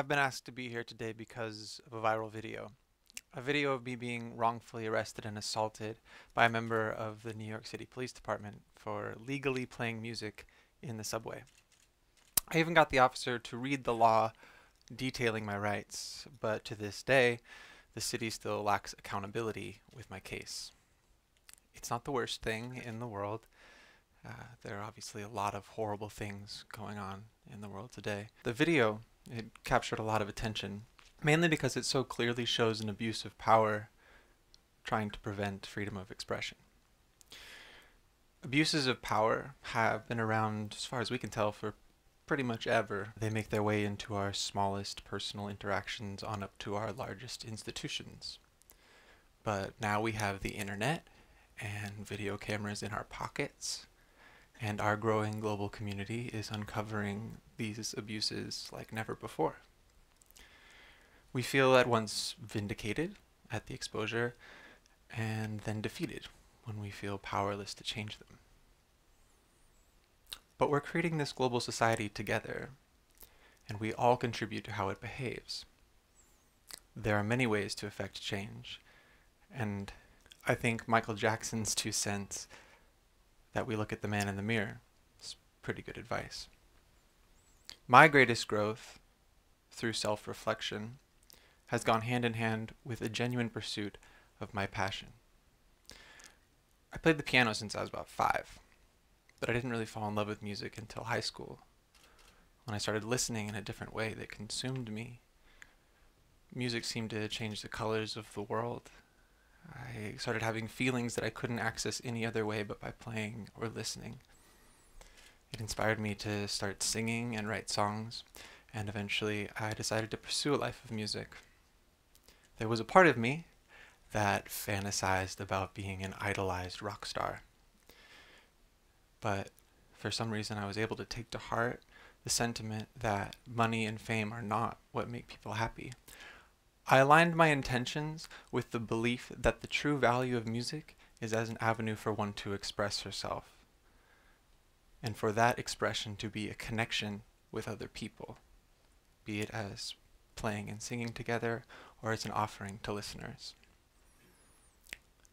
I've been asked to be here today because of a viral video. A video of me being wrongfully arrested and assaulted by a member of the New York City Police Department for legally playing music in the subway. I even got the officer to read the law detailing my rights, but to this day, the city still lacks accountability with my case. It's not the worst thing in the world. There are obviously a lot of horrible things going on in the world today. The video, it captured a lot of attention, mainly because it so clearly shows an abuse of power trying to prevent freedom of expression. Abuses of power have been around, as far as we can tell, for pretty much ever. They make their way into our smallest personal interactions on up to our largest institutions. But now we have the internet and video cameras in our pockets, and our growing global community is uncovering these abuses like never before. We feel at once vindicated at the exposure, and then defeated when we feel powerless to change them. But we're creating this global society together, and we all contribute to how it behaves. There are many ways to affect change, and I think Michael Jackson's 2 cents that we look at the man in the mirror is pretty good advice. My greatest growth through self-reflection has gone hand in hand with a genuine pursuit of my passion. I played the piano since I was about 5, but I didn't really fall in love with music until high school, when I started listening in a different way that consumed me. Music seemed to change the colors of the world. I started having feelings that I couldn't access any other way but by playing or listening. It inspired me to start singing and write songs, and eventually I decided to pursue a life of music. There was a part of me that fantasized about being an idolized rock star. But for some reason I was able to take to heart the sentiment that money and fame are not what make people happy. I aligned my intentions with the belief that the true value of music is as an avenue for one to express herself, and for that expression to be a connection with other people, be it as playing and singing together or as an offering to listeners.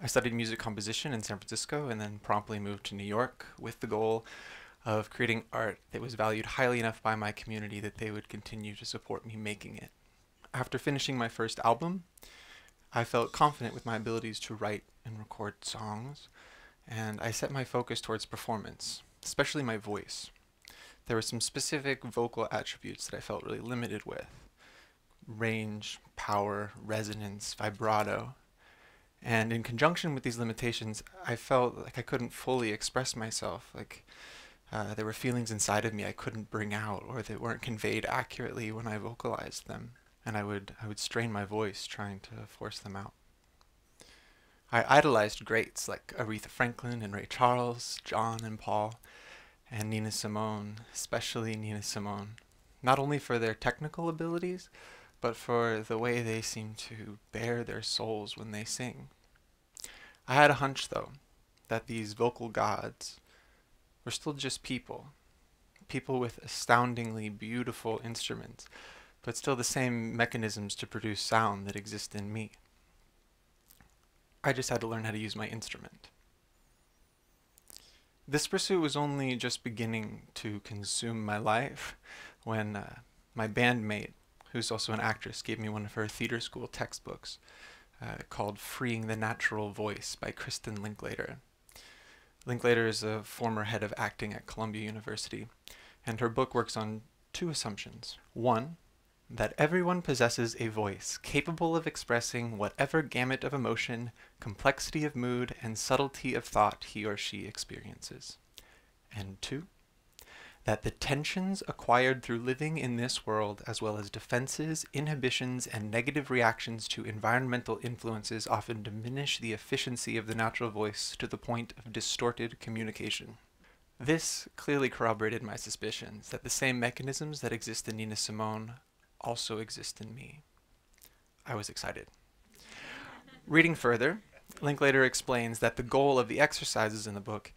I studied music composition in San Francisco and then promptly moved to New York with the goal of creating art that was valued highly enough by my community that they would continue to support me making it. After finishing my first album, I felt confident with my abilities to write and record songs, and I set my focus towards performance, especially my voice. There were some specific vocal attributes that I felt really limited with: range, power, resonance, vibrato. And in conjunction with these limitations, I felt like I couldn't fully express myself, like there were feelings inside of me I couldn't bring out, or that weren't conveyed accurately when I vocalized them. And I would strain my voice trying to force them out. I idolized greats like Aretha Franklin and Ray Charles, John and Paul, and Nina Simone, especially Nina Simone, not only for their technical abilities, but for the way they seem to bare their souls when they sing. I had a hunch, though, that these vocal gods were still just people with astoundingly beautiful instruments, but still the same mechanisms to produce sound that exist in me. I just had to learn how to use my instrument. This pursuit was only just beginning to consume my life when my bandmate, who's also an actress, gave me one of her theater school textbooks called Freeing the Natural Voice by Kristen Linklater. Linklater is a former head of acting at Columbia University, and her book works on 2 assumptions. One, that everyone possesses a voice capable of expressing whatever gamut of emotion, complexity of mood, and subtlety of thought he or she experiences. And 2, that the tensions acquired through living in this world, as well as defenses, inhibitions, and negative reactions to environmental influences, often diminish the efficiency of the natural voice to the point of distorted communication. This clearly corroborated my suspicions that the same mechanisms that exist in Nina Simone also exist in me. I was excited. Reading further, Linklater explains that the goal of the exercises in the book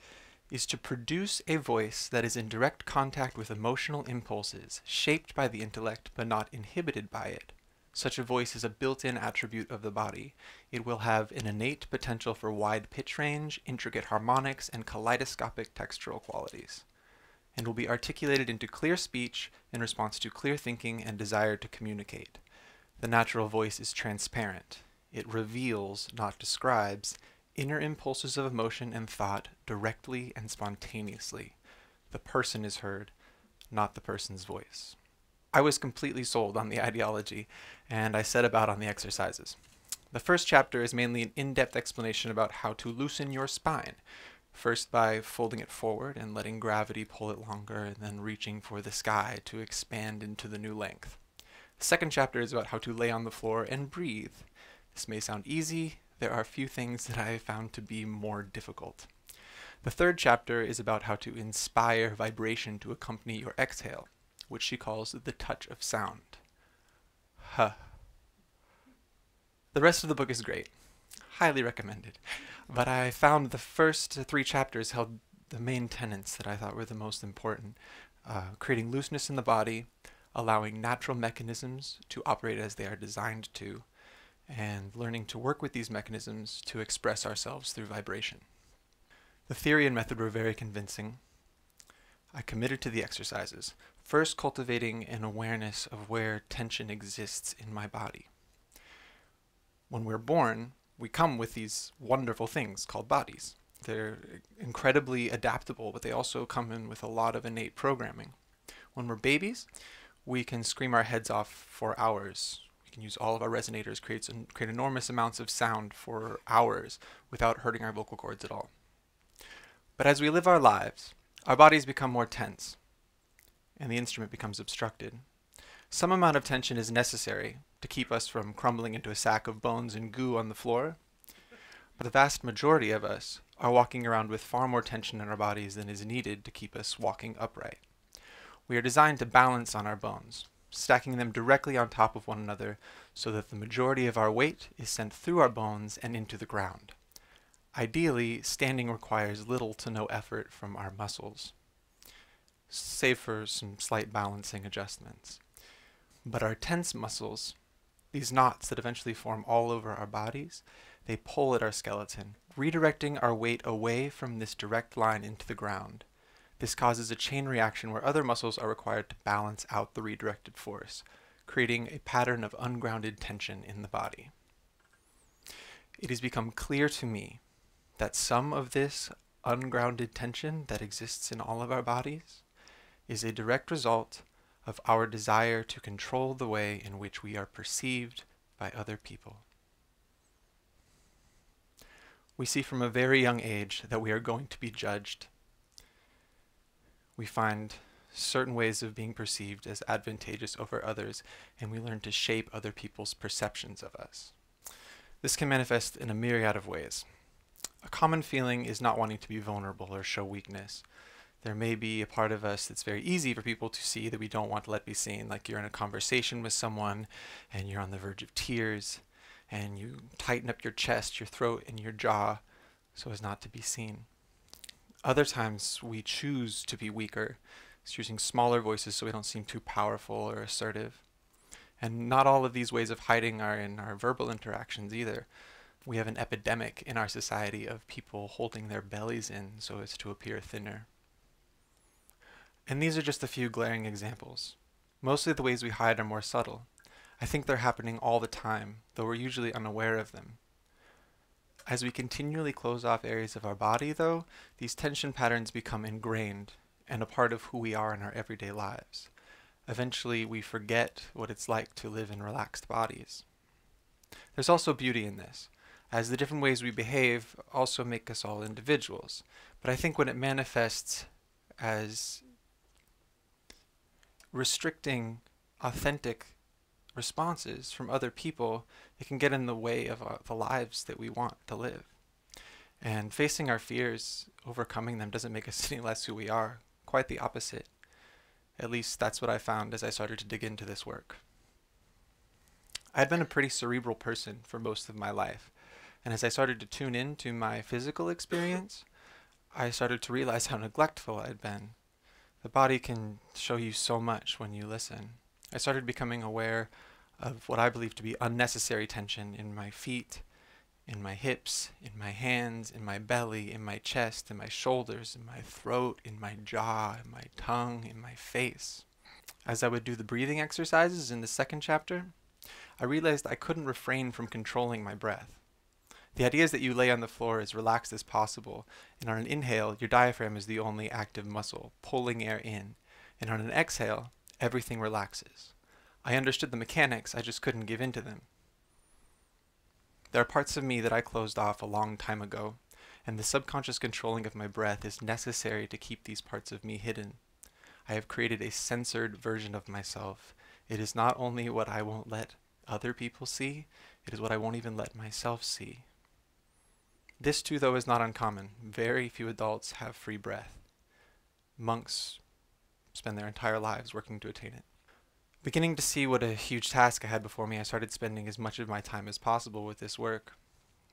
is to produce a voice that is in direct contact with emotional impulses, shaped by the intellect but not inhibited by it. Such a voice is a built-in attribute of the body. It will have an innate potential for wide pitch range, intricate harmonics, and kaleidoscopic textural qualities, and will be articulated into clear speech in response to clear thinking and desire to communicate. The natural voice is transparent. It reveals, not describes, inner impulses of emotion and thought directly and spontaneously. The person is heard, not the person's voice. I was completely sold on the ideology, and I set about on the exercises. The first chapter is mainly an in-depth explanation about how to loosen your spine, first by folding it forward and letting gravity pull it longer, and then reaching for the sky to expand into the new length. The second chapter is about how to lay on the floor and breathe. This may sound easy. There are a few things that I have found to be more difficult. The third chapter is about how to inspire vibration to accompany your exhale, which she calls the touch of sound. Huh. The rest of the book is great. Highly recommended. But I found the first 3 chapters held the main tenets that I thought were the most important. Creating looseness in the body, allowing natural mechanisms to operate as they are designed to, and learning to work with these mechanisms to express ourselves through vibration. The theory and method were very convincing. I committed to the exercises, first cultivating an awareness of where tension exists in my body. When we're born, we come with these wonderful things called bodies. They're incredibly adaptable, but they also come in with a lot of innate programming. When we're babies, we can scream our heads off for hours. We can use all of our resonators, create enormous amounts of sound for hours without hurting our vocal cords at all. But as we live our lives, our bodies become more tense, and the instrument becomes obstructed. Some amount of tension is necessary to keep us from crumbling into a sack of bones and goo on the floor, but the vast majority of us are walking around with far more tension in our bodies than is needed to keep us walking upright. We are designed to balance on our bones, stacking them directly on top of one another so that the majority of our weight is sent through our bones and into the ground. Ideally, standing requires little to no effort from our muscles, save for some slight balancing adjustments. But our tense muscles, these knots that eventually form all over our bodies, they pull at our skeleton, redirecting our weight away from this direct line into the ground. This causes a chain reaction where other muscles are required to balance out the redirected force, creating a pattern of ungrounded tension in the body. It has become clear to me that some of this ungrounded tension that exists in all of our bodies is a direct result of our desire to control the way in which we are perceived by other people. We see from a very young age that we are going to be judged. We find certain ways of being perceived as advantageous over others, and we learn to shape other people's perceptions of us. This can manifest in a myriad of ways. A common feeling is not wanting to be vulnerable or show weakness. There may be a part of us that's very easy for people to see that we don't want to let be seen, like you're in a conversation with someone and you're on the verge of tears and you tighten up your chest, your throat, and your jaw so as not to be seen. Other times we choose to be weaker, choosing smaller voices so we don't seem too powerful or assertive. And not all of these ways of hiding are in our verbal interactions either. We have an epidemic in our society of people holding their bellies in so as to appear thinner. And these are just a few glaring examples. Mostly the ways we hide are more subtle. I think they're happening all the time, though we're usually unaware of them. As we continually close off areas of our body, though, these tension patterns become ingrained and a part of who we are in our everyday lives. Eventually, we forget what it's like to live in relaxed bodies. There's also beauty in this, as the different ways we behave also make us all individuals. But I think when it manifests as restricting authentic responses from other people, it can get in the way of the lives that we want to live. And facing our fears, overcoming them, doesn't make us any less who we are. Quite the opposite. At least that's what I found as I started to dig into this work. I'd been a pretty cerebral person for most of my life, and as I started to tune into my physical experience, I started to realize how neglectful I'd been. The body can show you so much when you listen. I started becoming aware of what I believe to be unnecessary tension in my feet, in my hips, in my hands, in my belly, in my chest, in my shoulders, in my throat, in my jaw, in my tongue, in my face. As I would do the breathing exercises in the second chapter, I realized I couldn't refrain from controlling my breath. The idea is that you lay on the floor as relaxed as possible, and on an inhale, your diaphragm is the only active muscle, pulling air in, and on an exhale, everything relaxes. I understood the mechanics, I just couldn't give in to them. There are parts of me that I closed off a long time ago, and the subconscious controlling of my breath is necessary to keep these parts of me hidden. I have created a censored version of myself. It is not only what I won't let other people see, it is what I won't even let myself see. This too, though, is not uncommon. Very few adults have free breath. Monks spend their entire lives working to attain it. Beginning to see what a huge task I had before me, I started spending as much of my time as possible with this work.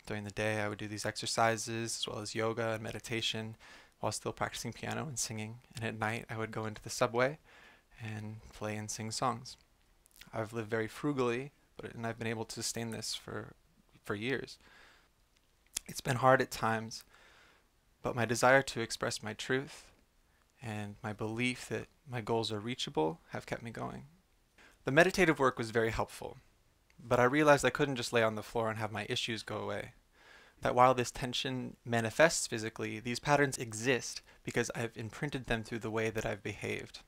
During the day, I would do these exercises, as well as yoga and meditation, while still practicing piano and singing. And at night, I would go into the subway and play and sing songs. I've lived very frugally, and I've been able to sustain this for years. It's been hard at times, but my desire to express my truth and my belief that my goals are reachable have kept me going. The meditative work was very helpful, but I realized I couldn't just lay on the floor and have my issues go away. That while this tension manifests physically, these patterns exist because I've imprinted them through the way that I've behaved.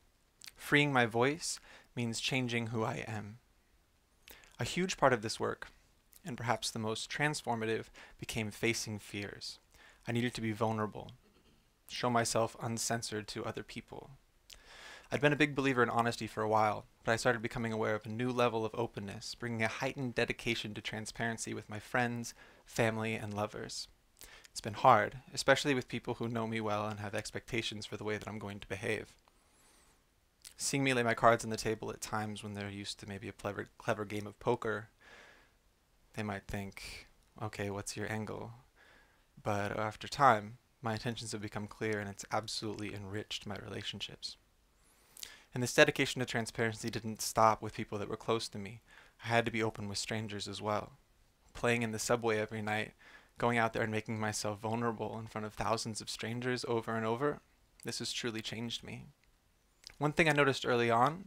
Freeing my voice means changing who I am. A huge part of this work, and perhaps the most transformative, became facing fears. I needed to be vulnerable, show myself uncensored to other people. I'd been a big believer in honesty for a while, but I started becoming aware of a new level of openness, bringing a heightened dedication to transparency with my friends, family, and lovers. It's been hard, especially with people who know me well and have expectations for the way that I'm going to behave. Seeing me lay my cards on the table at times when they're used to maybe a clever game of poker, they might think, okay, what's your angle? But after time, my intentions have become clear and it's absolutely enriched my relationships. And this dedication to transparency didn't stop with people that were close to me. I had to be open with strangers as well. Playing in the subway every night, going out there and making myself vulnerable in front of thousands of strangers over and over, this has truly changed me. One thing I noticed early on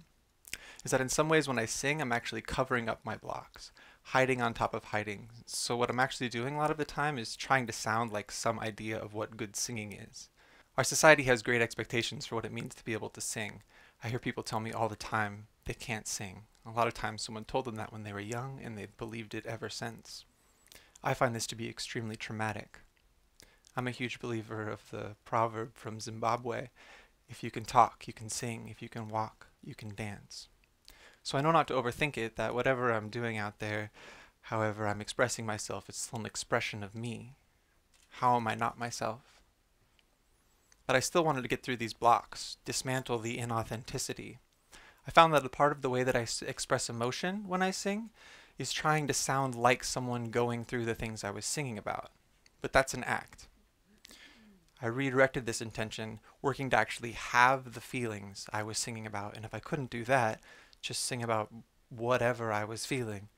is that in some ways when I sing, I'm actually covering up my blocks, hiding on top of hiding. So what I'm actually doing a lot of the time is trying to sound like some idea of what good singing is. Our society has great expectations for what it means to be able to sing. I hear people tell me all the time they can't sing. A lot of times someone told them that when they were young and they've believed it ever since. I find this to be extremely traumatic. I'm a huge believer of the proverb from Zimbabwe, if you can talk, you can sing. If you can walk, you can dance. So I know not to overthink it, that whatever I'm doing out there, however I'm expressing myself, it's still an expression of me. How am I not myself? But I still wanted to get through these blocks, dismantle the inauthenticity. I found that a part of the way that I express emotion when I sing is trying to sound like someone going through the things I was singing about. But that's an act. I redirected this intention, working to actually have the feelings I was singing about, and if I couldn't do that, just sing about whatever I was feeling,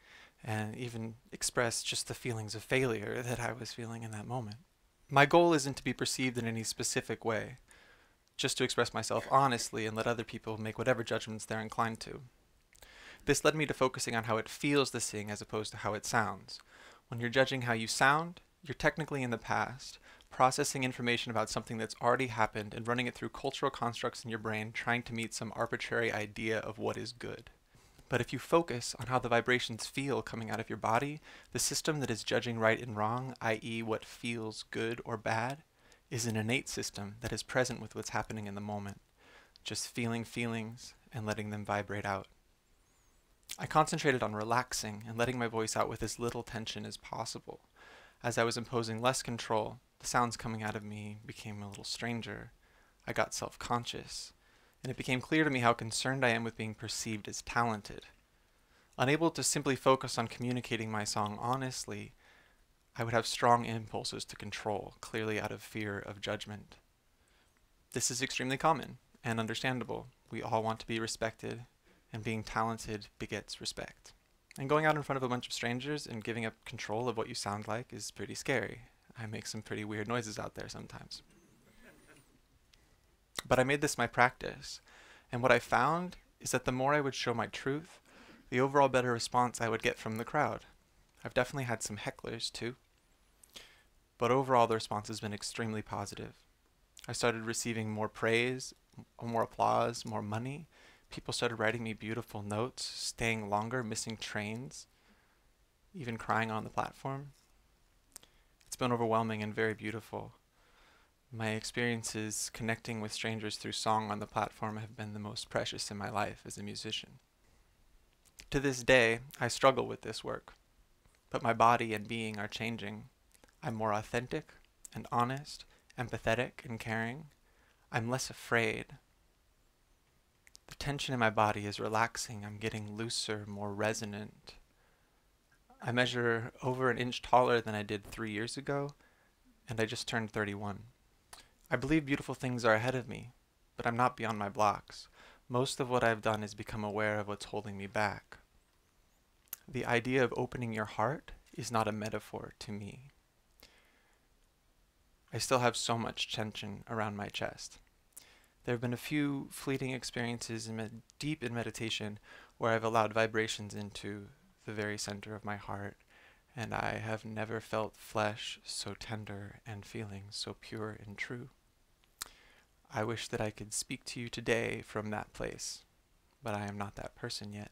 and even express just the feelings of failure that I was feeling in that moment. My goal isn't to be perceived in any specific way, just to express myself honestly and let other people make whatever judgments they're inclined to. This led me to focusing on how it feels to sing as opposed to how it sounds. When you're judging how you sound, you're technically in the past, processing information about something that's already happened and running it through cultural constructs in your brain, trying to meet some arbitrary idea of what is good. But if you focus on how the vibrations feel coming out of your body, the system that is judging right and wrong, i.e. what feels good or bad, is an innate system that is present with what's happening in the moment, just feeling feelings and letting them vibrate out. I concentrated on relaxing and letting my voice out with as little tension as possible. As I was imposing less control, the sounds coming out of me became a little stranger. I got self-conscious, and it became clear to me how concerned I am with being perceived as talented. Unable to simply focus on communicating my song honestly, I would have strong impulses to control, clearly out of fear of judgment. This is extremely common and understandable. We all want to be respected, and being talented begets respect. And going out in front of a bunch of strangers and giving up control of what you sound like is pretty scary. I make some pretty weird noises out there sometimes. But I made this my practice, and what I found is that the more I would show my truth, the overall better response I would get from the crowd. I've definitely had some hecklers too, but overall the response has been extremely positive. I started receiving more praise, more applause, more money. People started writing me beautiful notes, staying longer, missing trains, even crying on the platform. It's been overwhelming and very beautiful. My experiences connecting with strangers through song on the platform have been the most precious in my life as a musician. To this day, I struggle with this work, but my body and being are changing. I'm more authentic and honest, empathetic and caring. I'm less afraid. The tension in my body is relaxing. I'm getting looser, more resonant. I measure over an inch taller than I did 3 years ago, and I just turned 31. I believe beautiful things are ahead of me, but I'm not beyond my blocks. Most of what I've done is become aware of what's holding me back. The idea of opening your heart is not a metaphor to me. I still have so much tension around my chest. There have been a few fleeting experiences deep in meditation where I've allowed vibrations into the very center of my heart, and I have never felt flesh so tender and feelings so pure and true. I wish that I could speak to you today from that place, but I am not that person yet.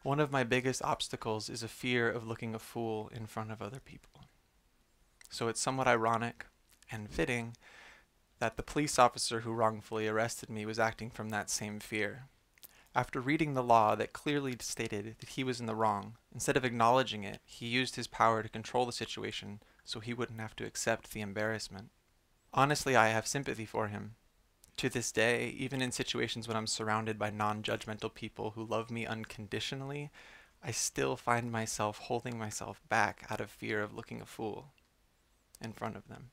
One of my biggest obstacles is a fear of looking a fool in front of other people. So it's somewhat ironic and fitting that the police officer who wrongfully arrested me was acting from that same fear. After reading the law that clearly stated that he was in the wrong, instead of acknowledging it, he used his power to control the situation so he wouldn't have to accept the embarrassment. Honestly, I have sympathy for him. To this day, even in situations when I'm surrounded by non-judgmental people who love me unconditionally, I still find myself holding myself back out of fear of looking a fool in front of them.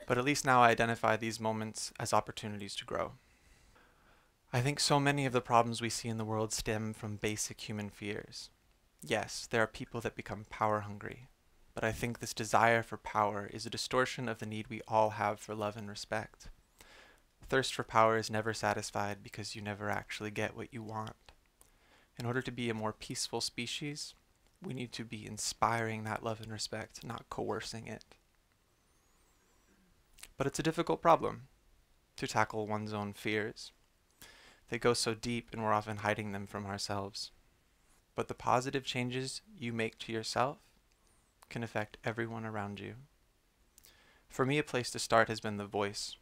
But at least now I identify these moments as opportunities to grow. I think so many of the problems we see in the world stem from basic human fears. Yes, there are people that become power hungry, but I think this desire for power is a distortion of the need we all have for love and respect. Thirst for power is never satisfied because you never actually get what you want. In order to be a more peaceful species, we need to be inspiring that love and respect, not coercing it. But it's a difficult problem to tackle one's own fears. They go so deep and we're often hiding them from ourselves. But the positive changes you make to yourself can affect everyone around you. For me, a place to start has been the voice.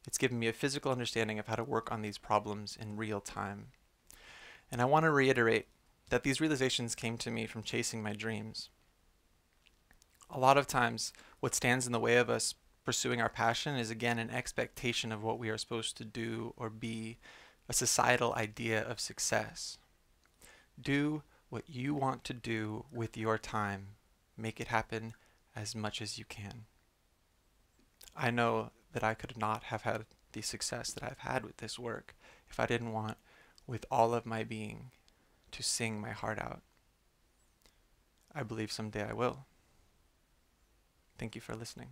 It's given me a physical understanding of how to work on these problems in real time. And I want to reiterate that these realizations came to me from chasing my dreams. A lot of times, what stands in the way of us pursuing our passion is again an expectation of what we are supposed to do or be, a societal idea of success. Do what you want to do with your time. Make it happen as much as you can. I know that I could not have had the success that I've had with this work if I didn't want, with all of my being, to sing my heart out. I believe someday I will. Thank you for listening.